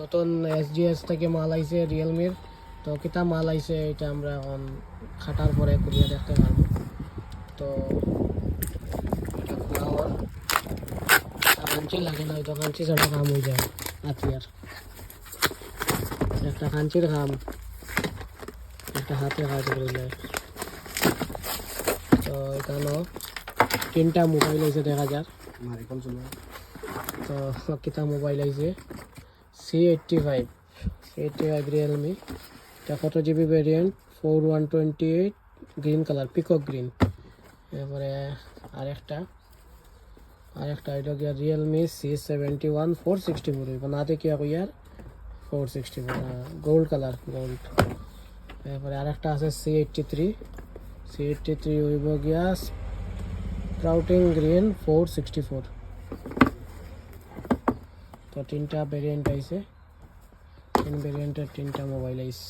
নতুন এসজিএস থেকে মাল আইছে রিয়েলমির। তো কিতা মাল আইছে এটা আমরা এখন খাটার পরে খুলিয়ে দেখতে পারবো। তো এটা খোলা হওয়ার কাঞ্চি লাগে না, হয়তো কাঞ্চি ছাড়া কাম হয়ে যায় হাতিয়ার। একটা কাঞ্চির কাম একটা হাতে কাজ করে যায়। তো এখানেও 3টা মোবাইল আইছে দেখা যার। তো কিতা মোবাইল আইছে C85 রিয়েলমি। এটা কত GB variant 4128 green colour peacock green. এরপরে আরেকটা এটা গিয়া রিয়েলমি C71 464 বানাতে কি আর 464 গোল্ড কালার গোল্ড। এরপরে আরেকটা আছে C83 হইব গিয়া স্প্রাউটিং গ্রিন 464। তো 3টা ভ্যারিয়েন্ট আইছে, 3 ভ্যারিয়েন্টের 3টা মোবাইল আইছে।